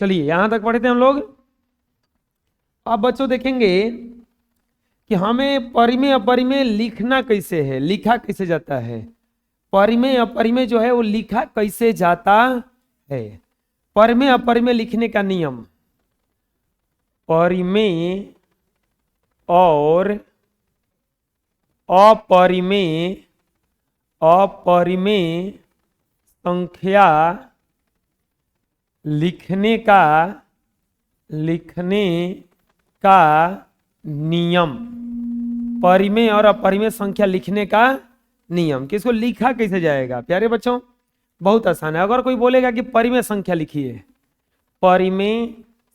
चलिए यहां तक पढ़े थे हम लोग। अब बच्चों देखेंगे कि हमें परिमेय अपरिमेय लिखना कैसे है, लिखा कैसे जाता है। परिमेय अपरिमेय जो है वो लिखा कैसे जाता है। परिमेय अपरिमेय लिखने का नियम, परिमेय और अपरिमेय अपरिमेय संख्या लिखने का नियम, परिमेय और अपरिमेय संख्या लिखने का नियम। किसको लिखा कैसे जाएगा प्यारे बच्चों, बहुत आसान है। अगर कोई बोलेगा कि परिमेय संख्या लिखिए, परिमेय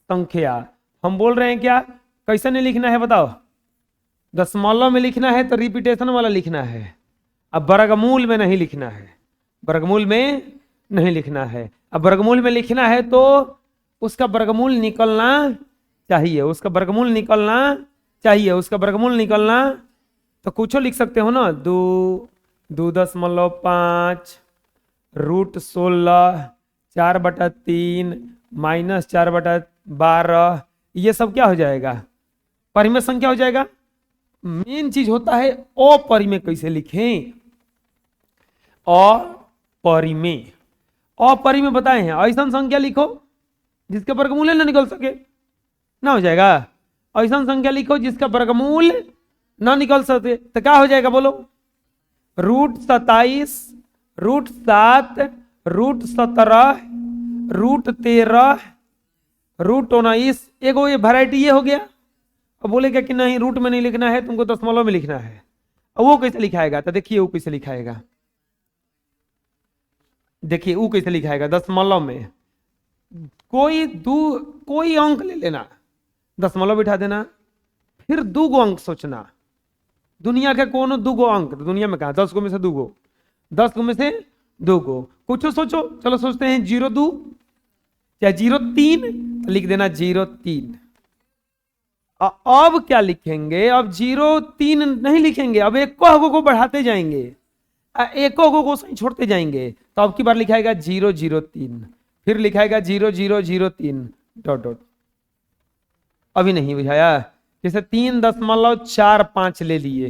संख्या, हम बोल रहे हैं क्या, कैसे नहीं लिखना है बताओ। दशमलव में लिखना है तो रिपीटेशन वाला लिखना है, अब वर्गमूल में नहीं लिखना है, वर्गमूल में नहीं लिखना है। अब वर्गमूल में लिखना है तो उसका वर्गमूल निकलना चाहिए, उसका वर्गमूल निकलना चाहिए, उसका वर्गमूल निकलना। तो कुछ लिख सकते हो ना, 2.5 √16 4/3 -4/12, ये सब क्या हो जाएगा, परिमेय संख्या हो जाएगा। मेन चीज होता है अपरिमेय कैसे लिखें। अपरिमेय, अपरिमेय बताए हैं, ऐसा संख्या लिखो जिसके वर्गमूल ना निकल सके, ना हो जाएगा। ऐसा संख्या लिखो जिसका वर्गमूल ना निकल सके, तो क्या हो जाएगा बोलो। √27 √7 √17 √13 √19, एगो ये वैरायटी ये हो गया। अब बोलेगा कि नहीं रूट में नहीं लिखना है, तुमको दशमलव में लिखना है। अब वो कैसे लिखाएगा, तो देखिए वो कैसे लिखाएगा, देखिए वो कैसे लिखाएगा। दशमलव में कोई अंक ले लेना, दशमलव बिठा देना, फिर 2 गो अंक सोचना। दुनिया के कोनो 2 गो अंक, दुनिया में कहा 10 गो में से 2 गो, 10 गो में से 2 गो, कुछ सोचो। चलो सोचते हैं 0.2 या 0.3, लिख देना 0.3। अब क्या लिखेंगे, अब 0.3 नहीं लिखेंगे, अब एक को बढ़ाते जाएंगे, एक को सही छोड़ते जाएंगे। तो अब की बार लिखाएगा 0.03, फिर लिखाएगा 0.003 ... अभी नहीं बुझाया, जैसे 3.45 ले लिए,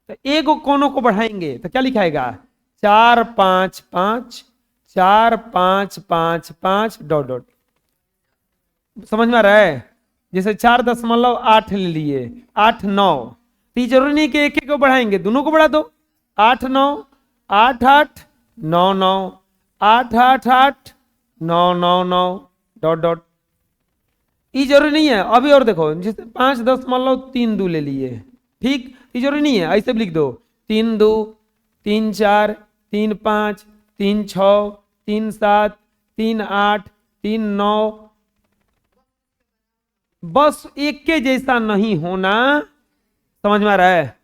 तो एक कोनों को बढ़ाएंगे तो क्या लिखाएगा 4.5.5 4.5.5.... समझ में आ रहा है। जैसे 4.8 ले लिए, 8.9, तो जरूरी नहीं कि एक को बढ़ाएंगे, दोनों को बढ़ा दो। 8.9 8.8 9.9 8.8 9.9 ... ये जरूरी नहीं है। अभी और देखो, जैसे 5.32 ले लिए, ठीक, ये जरूरी नहीं है, ऐसे भी लिख दो 3.2 3.4 3.5 3.6 3.7 3.8 3.9, बस एक के जैसा नहीं होना। समझ में आ रहा है।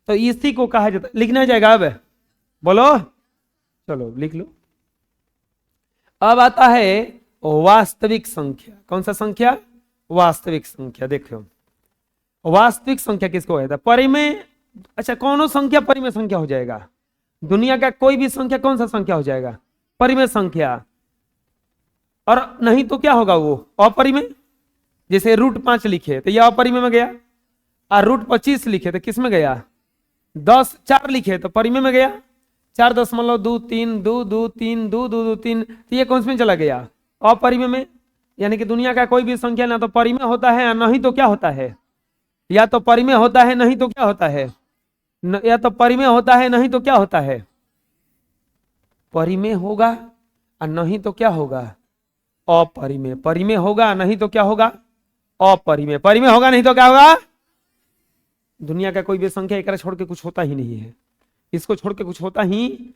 तो इसी को कहा जाता, लिखना जाएगा अब बोलो, चलो लिख लो। अब आता है वास्तविक संख्या। कौन सा संख्या, वास्तविक संख्या। देखो वास्तविक संख्या किसको कहता है, परिमेय। अच्छा, कौन संख्या परिमेय संख्या हो जाएगा, दुनिया का कोई भी संख्या कौन सा संख्या हो जाएगा, परिमेय संख्या। और नहीं तो क्या होगा वो अपरिमेय। जैसे √5 लिखे तो यह अपरिमेय में गया, और √25 लिखे तो किस में गया, 4 लिखे तो परिमेय में गया। 4.23 2 2 3 2 2 2 3, तो ये कौन से में चला गया, अपरिमेय में। यानी कि दुनिया का कोई भी संख्या ना तो परिमेय होता है, नहीं तो क्या होता है, या तो परिमेय होता है नहीं तो क्या होता है, या तो परिमेय होता है नहीं तो क्या होता है, परिमेय होगा और नहीं तो क्या होगा, अपरिमेय। परिमेय होगा नहीं तो क्या होगा, अपरिमेय। परिमेय होगा नहीं तो क्या होगा। दुनिया का कोई भी संख्या एक छोड़ के कुछ होता ही नहीं है, इसको छोड़ के कुछ होता ही।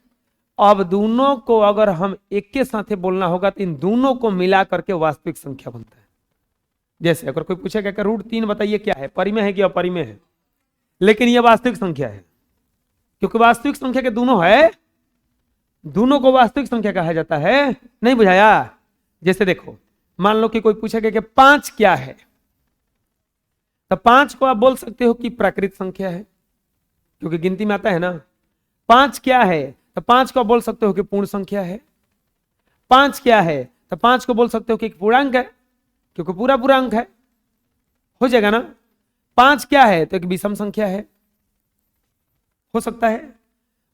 अब दोनों को अगर हम एक के साथ बोलना होगा तो इन दोनों को मिला करके वास्तविक संख्या बनता है। जैसे अगर कोई पूछेगा कि √3 बताइए क्या है, परिमेय है कि अपरिमेय है, लेकिन यह वास्तविक संख्या है, क्योंकि वास्तविक संख्या के दोनों है, दोनों को वास्तविक संख्या कहा जाता है। नहीं बुझाया। जैसे देखो, मान लो कि कोई पूछेगा कि 5 क्या है, तो 5 को आप बोल सकते हो कि प्राकृत संख्या है, क्योंकि गिनती में आता है ना। 5 क्या है, तो 5 को बोल सकते हो कि पूर्ण संख्या है। 5 क्या है, तो 5 को बोल सकते हो कि एक पूर्णांक है, क्योंकि पूरा पूरा अंक है, हो जाएगा ना। 5 क्या है, तो एक विषम संख्या है, हो सकता है।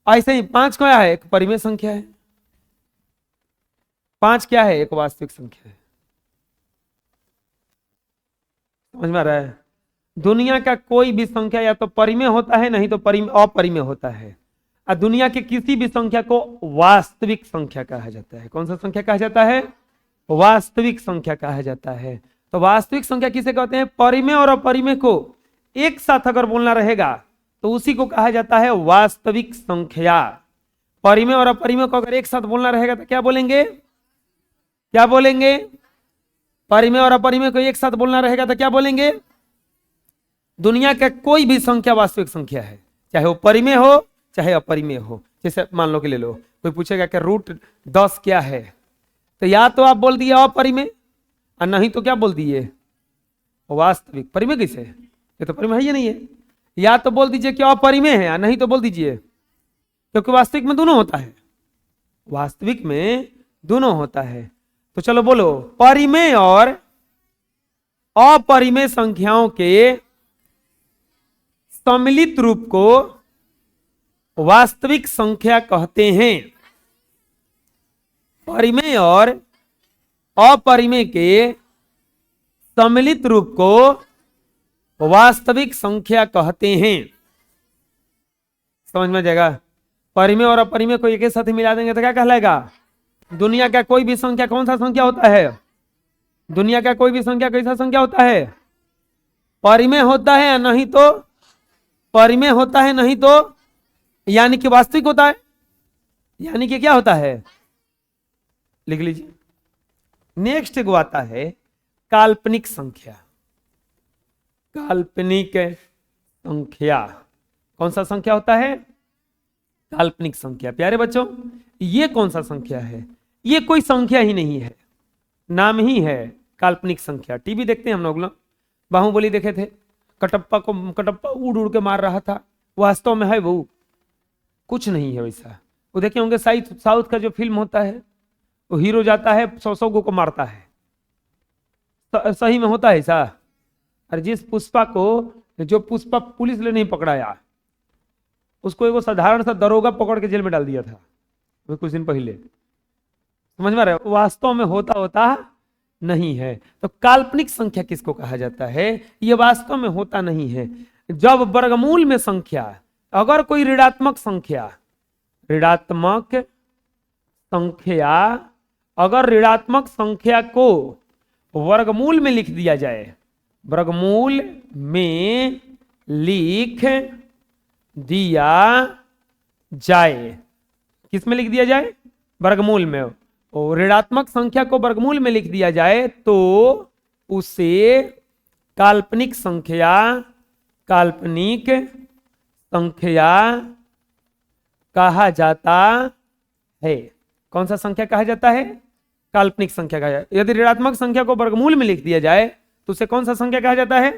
ऐसे ही 5 क्या है, एक परिमेय संख्या है। 5 क्या है, एक वास्तविक संख्या है। समझ में आ रहा है? दुनिया का कोई भी संख्या या तो परिमेय होता है, नहीं तो अपरिमेय होता है। और दुनिया के किसी भी संख्या को वास्तविक संख्या कहा जाता है। कौन सा संख्या कहा जाता है? वास्तविक संख्या कहा जाता है। तो वास्तविक संख्या किसे कहते हैं? परिमेय और अपरिमेय को एक साथ अगर बोलना रहेगा तो उसी को कहा जाता है वास्तविक संख्या। परिमेय और अपरिमेय को अगर एक साथ बोलना रहेगा तो क्या बोलेंगे? क्या बोलेंगे? परिमेय और अपरिमेय को एक साथ बोलना रहेगा तो क्या बोलेंगे? दुनिया का कोई भी संख्या वास्तविक संख्या है, चाहे वो परिमेय हो चाहे अपरिमेय हो। जैसे मान लो कि ले लो, कोई पूछेगा कि √10 क्या है, तो या तो आप बोल दिए अपरिमेय, और नहीं तो क्या बोल दिए? वास्तविक। परिमेय कैसे? ये तो परिमेय है ही नहीं है। या तो बोल दीजिए कि अपरिमेय है, नहीं तो बोल दीजिए, क्योंकि वास्तविक में दोनों होता है। वास्तविक में दोनों होता है। तो चलो बोलो, परिमेय और अपरिमेय संख्याओं के सम्मिलित रूप को वास्तविक संख्या कहते हैं। परिमेय और अपरिमेय के सम्मिलित रूप को वास्तविक संख्या कहते हैं। समझ में जाएगा? परिमेय और अपरिमेय को एक साथ मिला देंगे तो क्या कहलाएगा? दुनिया का कोई भी संख्या कौन सा संख्या होता है? दुनिया का कोई भी संख्या कैसा संख्या होता है? परिमेय होता है, नहीं तो परिमेय होता है, नहीं तो यानी कि वास्तविक होता है। यानी कि क्या होता है? लिख लीजिए। नेक्स्ट को आता है काल्पनिक संख्या। काल्पनिक संख्या कौन सा संख्या होता है? काल्पनिक संख्या। प्यारे बच्चों, ये कौन सा संख्या है? ये कोई संख्या ही नहीं है, नाम ही है काल्पनिक संख्या। टीवी देखते हैं हम लोग, बाहुबली देखे थे, कटप्पा उड़ उड़ के मार रहा था, वास्तव में है वो कुछ नहीं है वैसा। वो देखे होंगे साउथ का जो फिल्म होता है, वो हीरो जाता है 100 को मारता है, सही में होता है ऐसा? अरे जिस पुष्पा को, जो पुष्पा पुलिस ने नहीं पकड़ाया, उसको एक साधारण सा दरोगा पकड़ के जेल में डाल दिया था कुछ दिन पहले। समझ में आ रहा है? वास्तव में होता नहीं है। तो काल्पनिक संख्या किसको कहा जाता है? यह वास्तव में होता नहीं है। जब वर्गमूल में संख्या, अगर कोई ऋणात्मक संख्या अगर ऋणात्मक संख्या को वर्गमूल में लिख दिया जाए, वर्गमूल में लिख दिया जाए, किस में लिख दिया जाए? वर्गमूल में। और ऋणात्मक संख्या को वर्गमूल में लिख दिया जाए तो उसे काल्पनिक संख्या कहा जाता है। कौन सा संख्या कहा जाता है? काल्पनिक संख्या कहा जाता है। यदि ऋणात्मक संख्या को वर्गमूल में लिख दिया जाए तो उसे कौन सा संख्या कहा जाता है?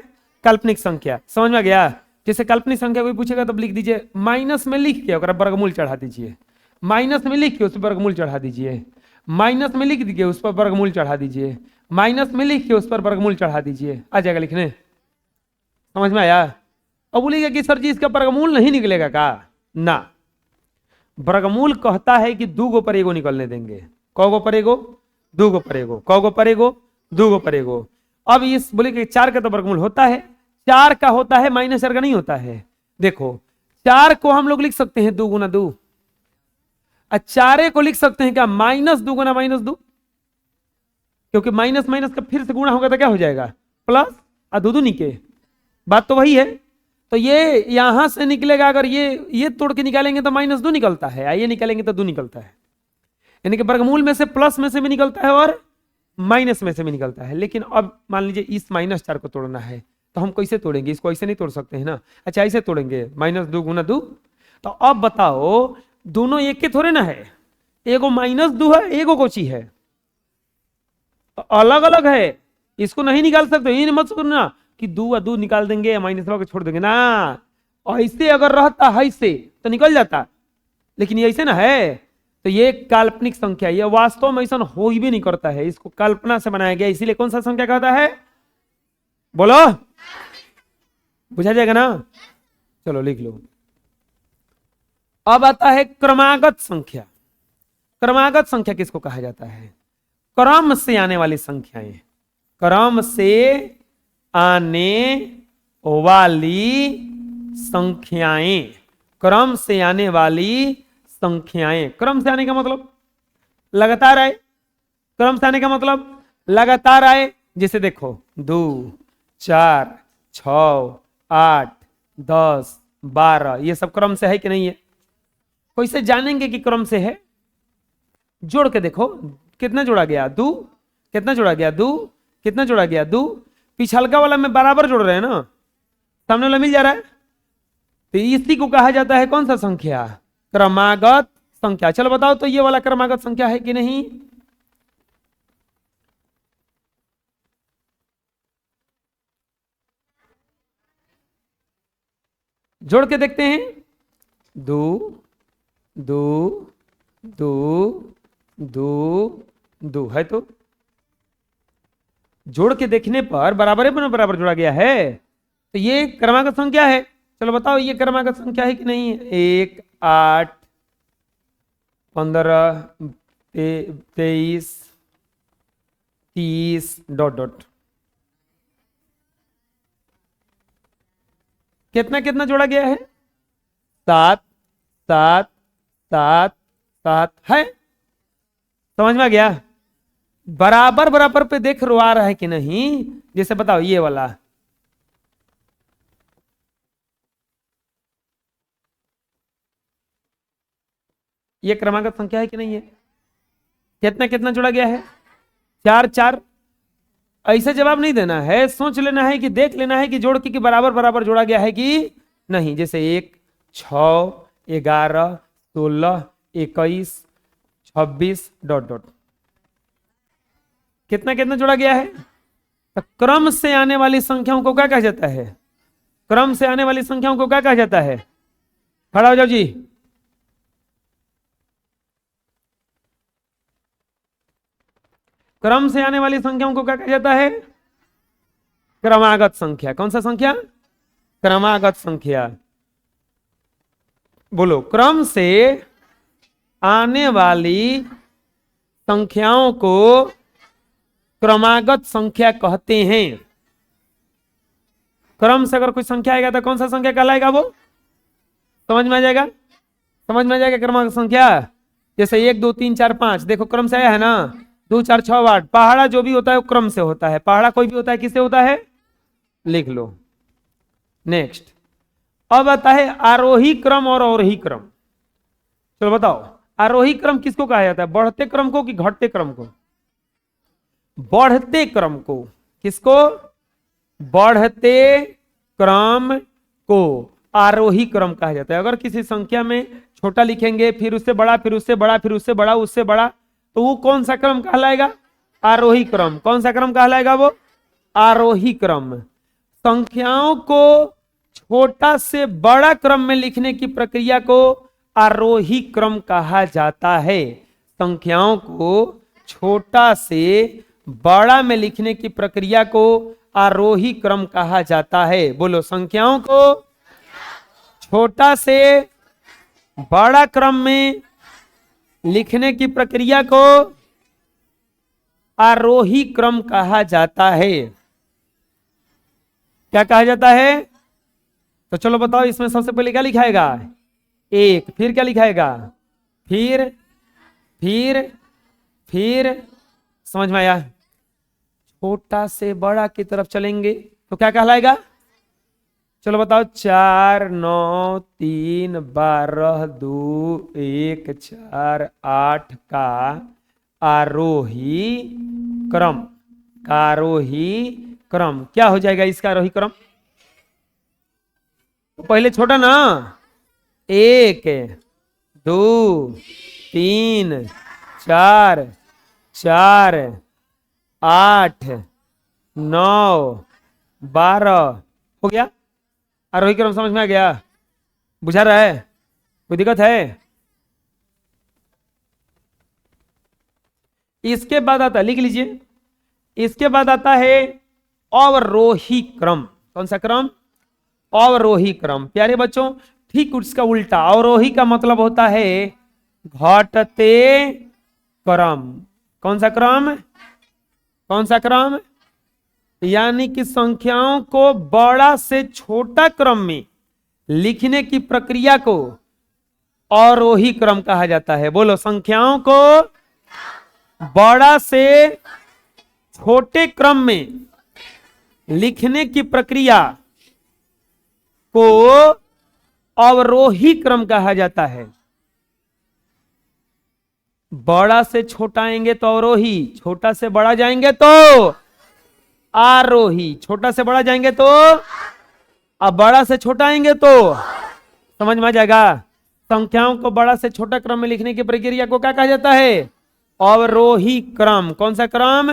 काल्पनिक संख्या। समझ में आ गया? जैसे काल्पनिक संख्या कोई पूछेगा तब लिख दीजिए, माइनस में लिख के वर्गमूल चढ़ा दीजिए, माइनस में लिख के उस पर वर्गमूल चढ़ा दीजिए, माइनस में लिख दीजिए उस पर वर्गमूल चढ़ा दीजिए, माइनस में लिख के उस पर वर्गमूल चढ़ा दीजिए। आ जाएगा लिखने? समझ में आया? अब बोलिएगा कि सर जी इसका वर्गमूल नहीं निकलेगा का? ना, वर्गमूल कहता है कि 2 पर एगो निकलने देंगे। कौगो पर एगो? 2 पर एगो। कौगो पर एगो? 2 पर एगो। अब इस बोले कि 4 का तो वर्गमूल होता है, 4 का होता है, -4 का नहीं होता है। देखो 4 को हम लोग लिख सकते हैं 2 गुना 2, 4 को लिख सकते हैं क्या? -2 गुना -2, क्योंकि माइनस माइनस का फिर से गुणा होगा तो क्या हो जाएगा? प्लस। और 2 दूनी के बात तो वही है। तो ये यहां से निकलेगा, अगर ये तोड़ के निकालेंगे तो -2 निकलता है, ये निकालेंगे तो 2 निकलता है। यानी कि वर्गमूल में से प्लस में से भी निकलता है और माइनस में से भी निकलता है। लेकिन अब मान लीजिए इस -4 को तोड़ना है तो हम कैसे तोड़ेंगे? इसको ऐसे नहीं तोड़ सकते हैं ना। अच्छा ऐसे तोड़ेंगे, -2 गुना 2। तो अब बताओ, दोनों एक के थोड़े ना है, एगो -2 है, एगो कोची है, अलग अलग है। इसको नहीं निकाल सकते। ये मत सोचना कि 2 और 2 निकाल देंगे, -1 को छोड़ देंगे ना। ऐसे अगर रहता है ऐसे तो निकल जाता, लेकिन ये ऐसे ना है। तो ये काल्पनिक संख्या, ये वास्तव में ऐसा हो ही भी नहीं करता है, इसको कल्पना से बनाया गया, इसीलिए कौन सा संख्या कहता है? बोलो, बुझा जाएगा ना? चलो लिख लो। अब आता है क्रमागत संख्या। क्रमागत संख्या किसको कहा जाता है? क्रम से आने वाली संख्याएं, क्रम से आने वाली संख्याएं, क्रम से आने वाली संख्याएं। क्रम से आने का मतलब लगातार आए, क्रम से आने का मतलब लगातार आए। जैसे देखो 2 4 6 8 10 12, ये सब क्रम से है कि नहीं है? कैसे जानेंगे कि क्रम से है? जोड़ के देखो, कितना जोड़ा गया? 2। कितना जोड़ा गया? 2। कितना जोड़ा गया? 2। पिछलका वाला में बराबर जोड़ रहे हैं ना, सामने वाला मिल जा रहा है, तो इसी को कहा जाता है कौन सा संख्या? क्रमागत संख्या। चलो बताओ तो ये वाला क्रमागत संख्या है कि नहीं? जोड़ के देखते हैं। 2 2 2 2 2 है, तो जोड़ के देखने पर बराबर है, बराबर जोड़ा गया है, तो ये क्रमागत संख्या है। चलो बताओ ये क्रमागत संख्या है कि नहीं? 1 8 15 23 30 डॉट डॉट। कितना कितना जोड़ा गया है? 7 7 7 7 है। समझ में आ गया? बराबर बराबर पे देख रो आ रहा है कि नहीं? जैसे बताओ ये वाला, ये क्रमागत संख्या है कि नहीं है? कितना कितना जोड़ा गया है? 4 4। ऐसे जवाब नहीं देना है, सोच लेना है कि देख लेना है कि जोड़ के कि बराबर बराबर जोड़ा गया है कि नहीं। जैसे 1 6 11 16 21 26 डॉट डॉट। कितना कितना जोड़ा गया है? तो क्रम से आने वाली संख्याओं को क्या कहा जाता है? क्रम से आने वाली संख्याओं को क्या कहा जाता है? खड़ा हो जाओ जी। क्रम से आने वाली संख्याओं को क्या कहा जाता है? क्रमागत संख्या। कौन सा संख्या? क्रमागत संख्या। बोलो, क्रम से आने वाली संख्याओं को क्रमागत संख्या कहते हैं। क्रम से अगर कोई संख्या आएगा तो कौन सा संख्या कहलाएगा? वो समझ में आ जाएगा? समझ में आ जाएगा क्रमागत संख्या। जैसे 1 2 3 4 5, देखो क्रम से आया है ना, 2 4 6 8। पहाड़ा जो भी होता है वो क्रम से होता है। पहाड़ा कोई भी होता है किससे होता है? लिख लो। नेक्स्ट, अब आता है आरोही क्रम और अवरोही क्रम। चलो बताओ, आरोही क्रम किसको कहा जाता है? बढ़ते क्रम को कि घटते क्रम को? बढ़ते क्रम को। किसको? बढ़ते क्रम को आरोही क्रम कहा जाता है। अगर किसी संख्या में छोटा लिखेंगे, फिर उससे बड़ा, फिर उससे बड़ा, फिर उससे बड़ा, उससे बड़ा, तो वो कौन सा क्रम कहलाएगा? आरोही क्रम। कौन सा क्रम कहलाएगा? वो आरोही क्रम। संख्याओं को छोटा से बड़ा क्रम में लिखने की प्रक्रिया को आरोही क्रम कहा जाता है। संख्याओं को छोटा से बड़ा में लिखने की प्रक्रिया को आरोही क्रम कहा जाता है। बोलो, संख्याओं को छोटा से बड़ा क्रम में लिखने की प्रक्रिया को आरोही क्रम कहा जाता है। क्या कहा जाता है? तो चलो बताओ, इसमें सबसे पहले क्या लिखाएगा? 1। फिर क्या लिखाएगा? फिर समझ में आया? छोटा से बड़ा की तरफ चलेंगे तो क्या कहलाएगा? चलो बताओ, 4 9 3 12 2 1 4 8 का आरोही क्रम। आरोही क्रम क्या हो जाएगा इसका? आरोही क्रम तो पहले छोटा ना, 1 2 3 4 4 8 9 12 हो गया। आरोही क्रम समझ में आ गया? बुझा रहा है? कोई दिक्कत है? इसके बाद आता, लिख लीजिए, इसके बाद आता है अवरोही क्रम। कौन सा क्रम? अवरोही क्रम। प्यारे बच्चों, ठीक उसका उल्टा, अवरोही का मतलब होता है घटते क्रम। कौन सा क्रम? कौन सा क्रम? यानी कि संख्याओं को बड़ा से छोटा क्रम में लिखने की प्रक्रिया को अवरोही क्रम कहा जाता है। बोलो, संख्याओं को बड़ा से छोटे क्रम में लिखने की प्रक्रिया को अवरोही क्रम कहा जाता है। बड़ा से छोटा आएंगे तो अवरोही, छोटा से बड़ा जाएंगे तो आरोही, छोटा से बड़ा जाएंगे तो, अब बड़ा से छोटा आएंगे तो, समझ में आ जाएगा। संख्याओं को बड़ा से छोटा क्रम में लिखने की प्रक्रिया को क्या कहा जाता है? अवरोही क्रम। कौन सा क्रम?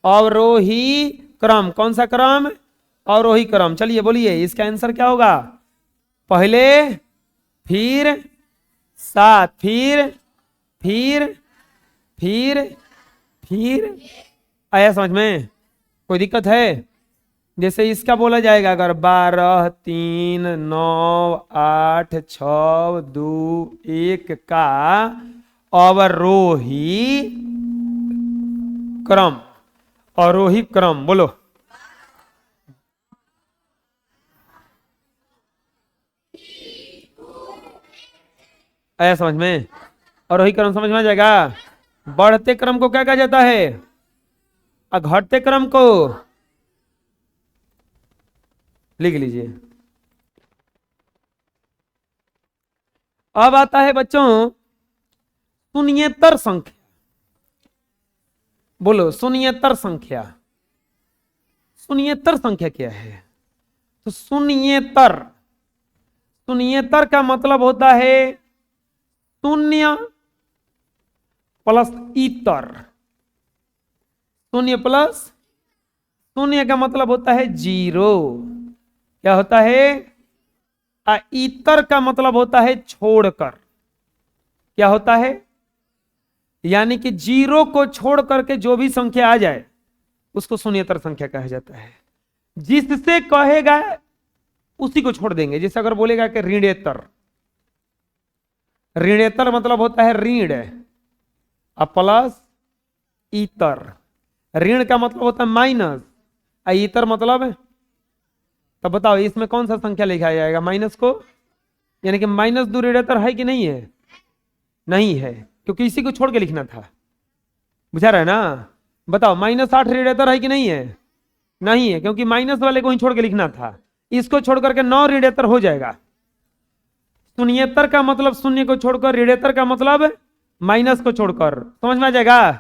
अवरोही क्रम। कौन सा क्रम? अवरोही क्रम। चलिए बोलिए, इसका आंसर क्या होगा? पहले, फिर, सात, फिर आया समझ में? कोई दिक्कत है? जैसे इसका बोला जाएगा अगर 12, 3, 9, 8, 6, 2, 1 का अवरोही क्रम। अवरोही क्रम बोलो। आया समझ में? अवरोही क्रम समझ में आ जाएगा। बढ़ते क्रम को क्या कहा जाता है? और घटते क्रम को लिख लीजिए। अब आता है बच्चों शून्येतर संख्या। बोलो, शून्येतर संख्या। शून्येतर संख्या क्या है? तो शून्येतर, शून्येतर का मतलब होता है शून्य प्लस इतर। शून्य प्लस, शून्य का मतलब होता है जीरो। क्या होता है? इतर का मतलब होता है छोड़कर। क्या होता है? यानी कि जीरो को छोड़ करके जो भी संख्या आ जाए उसको शून्येतर संख्या कहा जाता है। जिससे कहेगा उसी को छोड़ देंगे। जैसे अगर बोलेगा कि ऋणेतर, ऋणेतर मतलब होता है ऋण प्लस इतर। ऋण का मतलब होता है माइनस, इतर मतलब, तो बताओ इसमें कौन सा संख्या लिखा जाएगा? माइनस को। यानी कि माइनस 2 ऋणेतर है कि नहीं है? नहीं है, क्योंकि इसी को छोड़ के लिखना था। बुझा रहा है ना? बताओ -8 ऋणेतर है कि नहीं है? नहीं है, क्योंकि माइनस वाले को ही छोड़ के लिखना था। इसको छोड़ करके 9 ऋणेतर हो जाएगा। शून्येतर का मतलब शून्य को छोड़कर, ऋणेतर का मतलब माइनस को छोड़कर। समझ में आ जाएगा?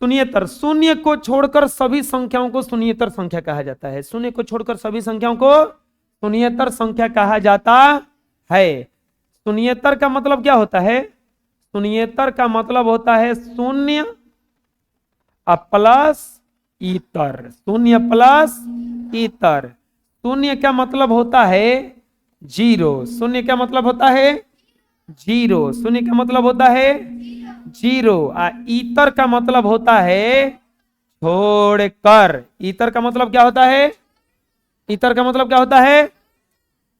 शून्येतर, शून्य को छोड़कर सभी संख्याओं को शून्येतर संख्या कहा जाता है। शून्य को छोड़कर सभी संख्याओं को शून्येतर संख्या कहा जाता है। शून्येतर का मतलब क्या होता है? शून्येतर का मतलब होता है शून्य प्लस इतर। शून्य प्लस इतर। शून्य का मतलब होता है जीरो। शून्य का मतलब होता है जीरो। शून्य का मतलब होता है जीरो। इतर का मतलब होता है छोड़कर। इतर का मतलब क्या होता है? इतर का मतलब क्या होता है?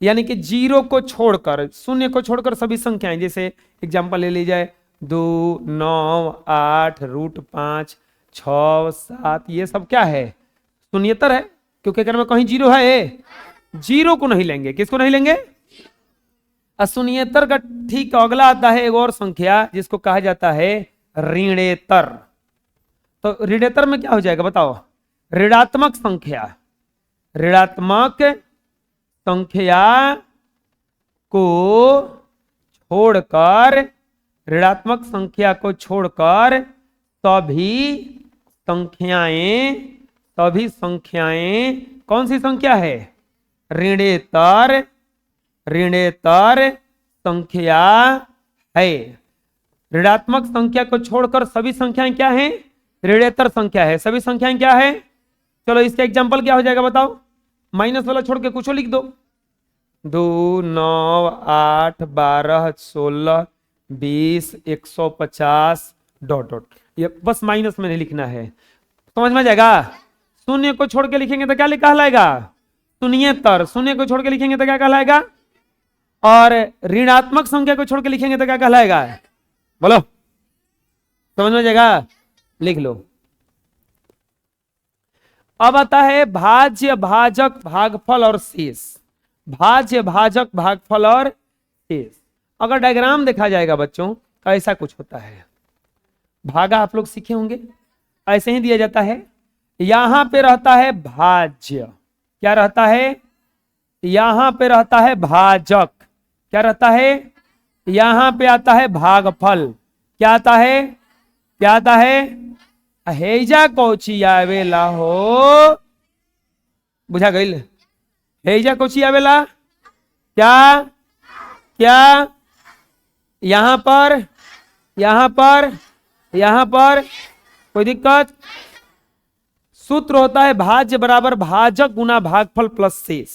यानी कि जीरो को छोड़कर, शून्य को छोड़कर सभी संख्याएं। जैसे एग्जांपल ले ली जाए 2, 9, 8, √5, 6, 7, ये सब क्या है? शून्येतर है, क्योंकि अगर में कहीं जीरो है, जीरो को नहीं लेंगे। किसको नहीं लेंगे? शून्येतर का ठीक अगला आता है एक और संख्या जिसको कहा जाता है ऋणेतर। तो ऋणेतर में क्या हो जाएगा बताओ? ऋणात्मक संख्या। ऋणात्मक संख्या को छोड़कर, ऋणात्मक संख्या को छोड़कर सभी संख्याएं, सभी संख्याएं कौन सी संख्या है? ऋणेतर, ऋणेतर संख्या है। ऋणात्मक संख्या को छोड़कर सभी संख्याएं क्या हैं? ऋणेतर संख्या है। सभी संख्याएं क्या है? चलो इसका एग्जांपल क्या हो जाएगा बताओ? माइनस वाला छोड़ के कुछ लिख दो। 2, 9, 8, 12, 16, 20, 150 ... ये बस माइनस में नहीं लिखना है, समझ में आ जाएगा। शून्य को छोड़ के लिखेंगे तो क्या कहलाएगा, शून्येतर। शून्य को छोड़ के लिखेंगे तो क्या कहलाएगा, और ऋणात्मक संख्या को छोड़ के लिखेंगे तो क्या कहलाएगा, बोलो, समझ में आ जाएगा, लिख लो। अब आता है भाज्य, भाजक, भागफल और शेष। भाज्य, भाजक, भागफल और शेष। अगर डायग्राम देखा जाएगा बच्चों तो ऐसा कुछ होता है। भागा आप लोग सीखे होंगे, ऐसे ही दिया जाता है। यहां पे रहता है भाज्य, क्या रहता है, यहां पे रहता है भाजक, क्या रहता है, यहां पे आता है भागफल, क्या आता है, क्या आता है, हेजा कोची आवेला हो, बुझा गई, हेजा कोची आवेला, क्या क्या, यहां पर, यहां पर, यहां पर, कोई दिक्कत। सूत्र होता है भाज्य बराबर भाजक गुना भागफल प्लस शेष।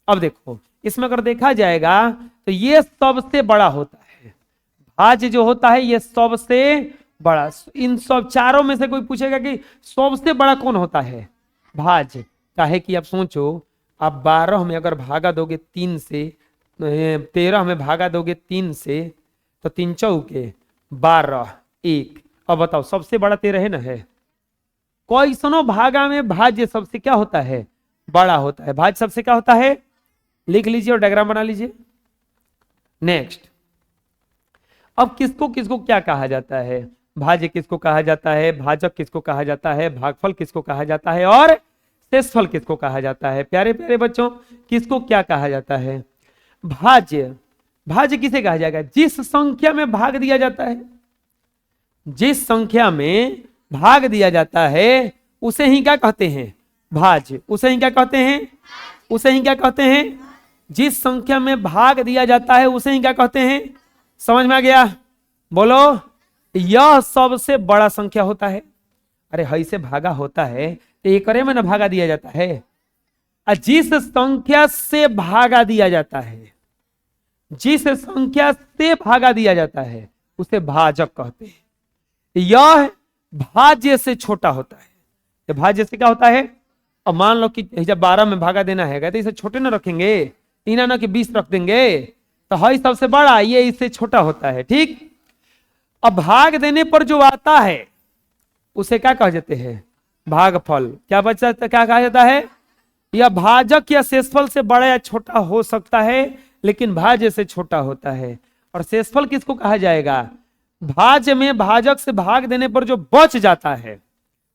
अब देखो इसमें अगर देखा जाएगा तो ये सबसे बड़ा होता है, भाज्य जो होता है ये सबसे बड़ा। इन सब चारों में से कोई पूछेगा कि सबसे बड़ा कौन होता है, भाज्य। चाहे कि आप सोचो, आप 12 में अगर भागा दोगे 3 से, 13 में भागा दोगे 3 से, तो 3 चौके 12, 1। अब बताओ सबसे बड़ा 13 है ना है। कैसनो भागा में भाज्य सबसे क्या होता है, बड़ा होता है। भाज्य सबसे क्या होता है, लिख लीजिए और डायग्राम बना लीजिए। नेक्स्ट, अब किसको किसको क्या कहा जाता है, भाज्य किसको कहा जाता है, भाजक किसको कहा जाता है, भागफल किसको कहा जाता है, और शेषफल किसको कहा जाता है। प्यारे प्यारे बच्चों, किसको क्या कहा जाता है, भाज्य। भाज्य किसे कहा जाएगा, जिस संख्या में भाग दिया जाता है, जिस संख्या में भाग दिया जाता है उसे ही क्या कहते हैं, भाज्य। उसे ही क्या कहते हैं, उसे ही क्या कहते हैं, जिस संख्या में भाग दिया जाता है उसे ही क्या कहते हैं। समझ में आ गया, बोलो। यह सबसे बड़ा संख्या होता है। अरे हई से भागा होता है तो एकरे में ना भागा दिया जाता है। जिस संख्या से भागा दिया जाता है, जिस संख्या से भागा दिया जाता है उसे भाजक कहते हैं। यह भाज्य से छोटा होता है। ये भाज्य से क्या होता है, अब मान लो कि जब 12 में भागा देना है तो इसे छोटे ना रखेंगे, इना ना कि 20 रख देंगे, तो हई सबसे बड़ा, ये इससे छोटा होता है, ठीक। अब भाग देने पर जो आता है उसे क्या कह जाते हैं, भागफल। क्या बच्चा, क्या कहा जाता है, यह भाजक या शेषफल से बड़ा या छोटा हो सकता है, लेकिन भाज्य से छोटा होता है। और शेषफल किसको कहा जाएगा, भाज्य में भाजक से भाग देने पर जो बच जाता है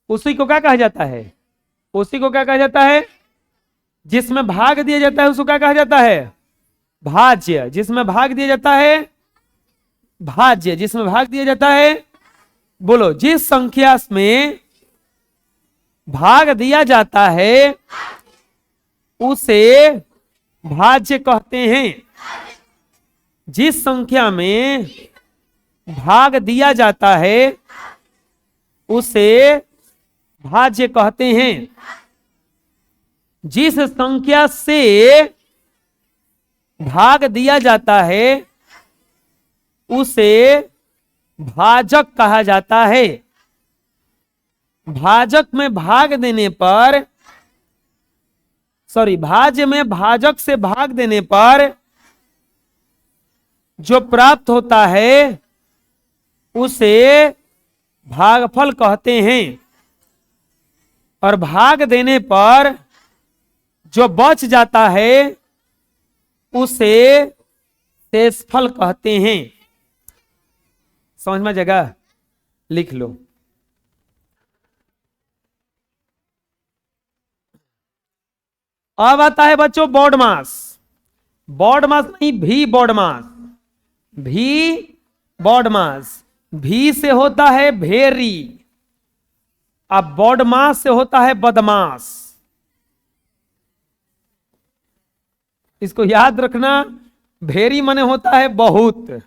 उसी को क्या कहा जाता है, उसी को क्या कहा जाता है, जिसमें भाग दिया जाता है उसको क्या कहा जाता है, भाज्य। जिसमें भाग दिया जाता है, भाज्य। जिसमें भाग दिया जाता है, बोलो, जिस संख्या में भाग दिया जाता है उसे भाज्य कहते हैं। जिस संख्या में भाग दिया जाता है उसे भाज्य कहते हैं। जिस संख्या से भाग दिया जाता है उसे भाजक कहा जाता है। भाजक में भाग देने पर, सॉरी, भाज्य में भाजक से भाग देने पर जो प्राप्त होता है उसे भागफल कहते हैं। और भाग देने पर जो बच जाता है उसे शेषफल कहते हैं। समझ में जगह, लिख लो। अब आता है बच्चों बॉड मास। बॉड मास नहीं, भी बॉड मास। भी बॉड मास, भी से होता है भेरी, अब बॉड मास से होता है बदमाश। इसको याद रखना, भेरी मने होता है बहुत,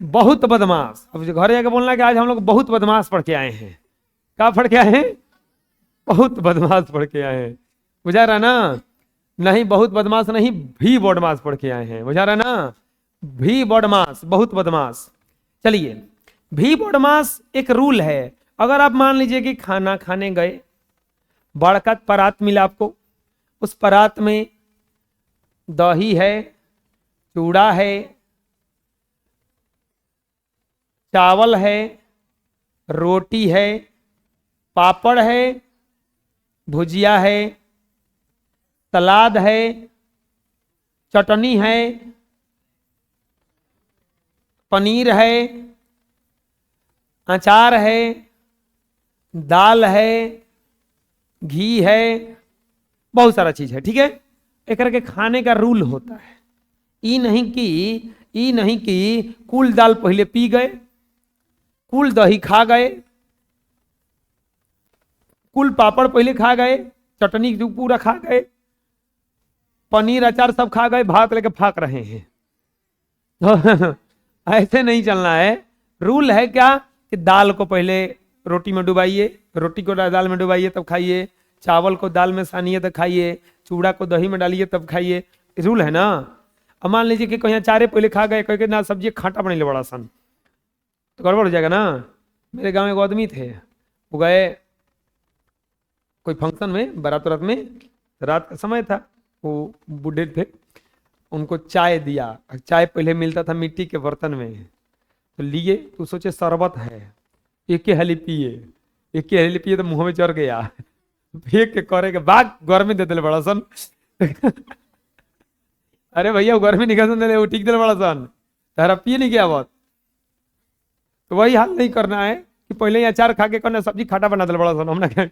बहुत बदमाश। अब घर जाके बोलना कि आज हम लोग बहुत बदमाश पढ़ के आए हैं। क्या पढ़ के आए हैं, बहुत बदमाश पढ़ के आए हैं। बुझा रहा ना, नहीं बहुत बदमाश नहीं, भी बदमाश पढ़ के आए हैं। बुझा रहा ना, भी बदमाश, बहुत बदमाश। चलिए, भी बॉडमास एक रूल है। अगर आप मान लीजिए कि खाना खाने गए, बड़का परात मिला आपको, उस परात में दही है, चूड़ा है, चावल है, रोटी है, पापड़ है, भुजिया है, सलाद है, चटनी है, पनीर है, अचार है, दाल है, घी है, बहुत सारा चीज है। ठीक है, एक करके खाने का रूल होता है। ई नहीं कि कुल दाल पहले पी गए, कुल दही खा गए, कुल पापड़ पहले खा गए, चटनी पूरा खा गए, पनीर अचार सब खा गए, भात लेके फाक रहे हैं। तो ऐसे नहीं चलना है। रूल है क्या कि दाल को पहले रोटी में डुबाइए, रोटी को दाल में डुबाइए तब खाइए, चावल को दाल में सानिए तब खाइए, चूड़ा को दही में डालिए तब खाइए। रूल है ना। अब मान लीजिए कि कहीं अचारे पहले खा गए, कहीं ना सब्जी खाटा बने बड़ा सन, तो गड़बड़ हो जाएगा ना। मेरे गांव में एक आदमी थे, वो गए कोई फंक्शन में, बारात वारात में, रात का समय था, वो बूढ़े थे, उनको चाय दिया। चाय पहले मिलता था मिट्टी के बर्तन में, तो लिए तो सोचे शरबत है, एक ही हली पिए, एक ही हली पिए तो मुंह में चढ़ गया, फेंक के करे के बाग गर्मी दे दिले बड़ा सन। अरे भैया वो गर्मी निकल दे, वो ठीक दिले बड़ा सन, तारा पिए नहीं गया बहुत। तो वही हाल नहीं करना है कि पहले ही अचार खा के करना सब्जी खाटा बना दिले बड़ा सन, हमने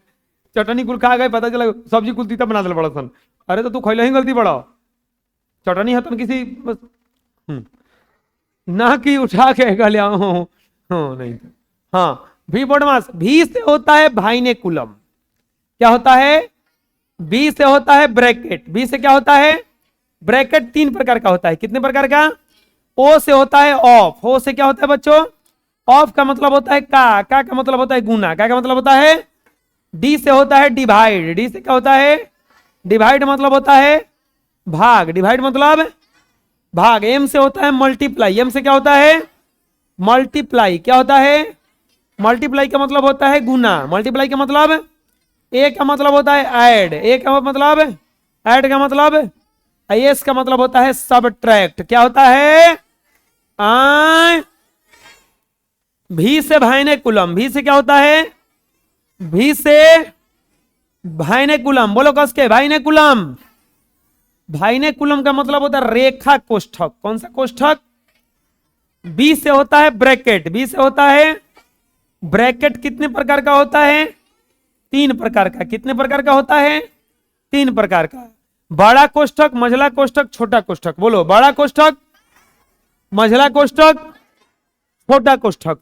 चटनी कुल खा गए, पता चला सब्जी कुल तीता बना दिले बड़ा सन। अरे तो तू खैले ही गलती बड़ा, चटनी है तो किसी ना कि उठा के गलिया नहीं। हाँ, भी बॉडमास, भी से होता है भाइनेकुलम। क्या होता है? बी से होता है ब्रैकेट। बी से क्या होता है? ब्रैकेट। तीन प्रकार का होता है। कितने प्रकार का? ओ से होता है ऑफ। ओ से क्या होता है बच्चों? ऑफ का मतलब होता है का मतलब होता है गुना, का मतलब होता है। डी से होता है डिवाइड। डी से क्या होता है? डिवाइड मतलब होता है भाग। डिवाइड मतलब भाग। एम से होता है मल्टीप्लाई। एम से क्या होता है? मल्टीप्लाई। क्या होता है? मल्टीप्लाई का मतलब होता है गुना। मल्टीप्लाई का मतलब, ए का मतलब होता है ऐड। ए का मतलब ऐड का मतलब, एस का मतलब होता है सबट्रैक्ट। क्या होता है? भी से भाइनेकुलम। भी से क्या होता है? भी से भाइनेकुलम। बोलो कस के, भाइनेकुलम। भाइनेकुलम का मतलब होता है रेखा कोष्ठक। कौन सा कोष्ठक? बी से होता है ब्रैकेट। बी से होता है ब्रैकेट। कितने प्रकार का होता है? तीन प्रकार का। कितने प्रकार का होता है? तीन प्रकार का। बड़ा कोष्ठक, मझला कोष्ठक, छोटा कोष्ठक। बोलो, बड़ा कोष्ठक, मझला कोष्ठक, छोटा कोष्ठक।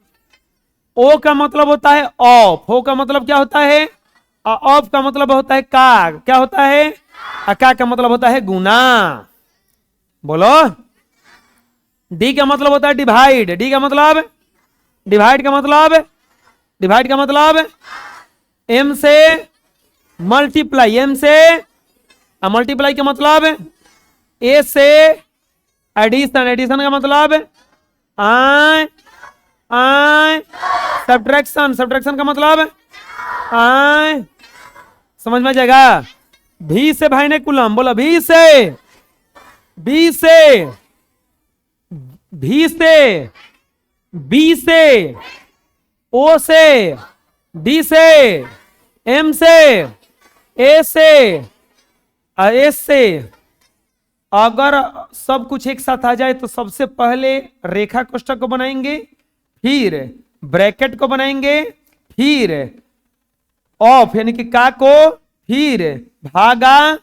ओ का मतलब होता है ऑफ। ओ का मतलब क्या होता है? ऑफ का मतलब होता है का। क्या होता है? का मतलब होता है गुना। बोलो। डी का मतलब होता है डिवाइड। डी का मतलब, डिवाइड का मतलब, डिवाइड का मतलब एम से मल्टीप्लाई। एम से मल्टीप्लाई का मतलब ए से एडिशन। एडिशन का मतलब आई सब्ट्रैक्शन। सब्ट्रैक्शन का मतलब आई। समझ में जाएगा? भी से भाइनेकुलम। बोलो, भी से, बी से, भी से, बी से, ओ से, डी से, एम से, ए से, एस से। अगर सब कुछ एक साथ आ जाए तो सबसे पहले रेखा कोष्ठक को बनाएंगे, फिर ब्रैकेट को बनाएंगे, फिर ऑफ यानी कि का को, फिर भागा,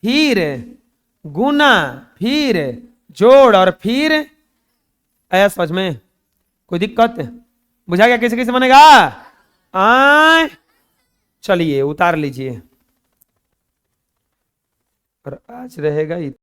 फिर गुना, फिर जोड़, और फिर आया समझ में? कोई दिक्कत? बुझा गया कैसे कैसे बनेगा? चलिए उतार लीजिए, और आज रहेगा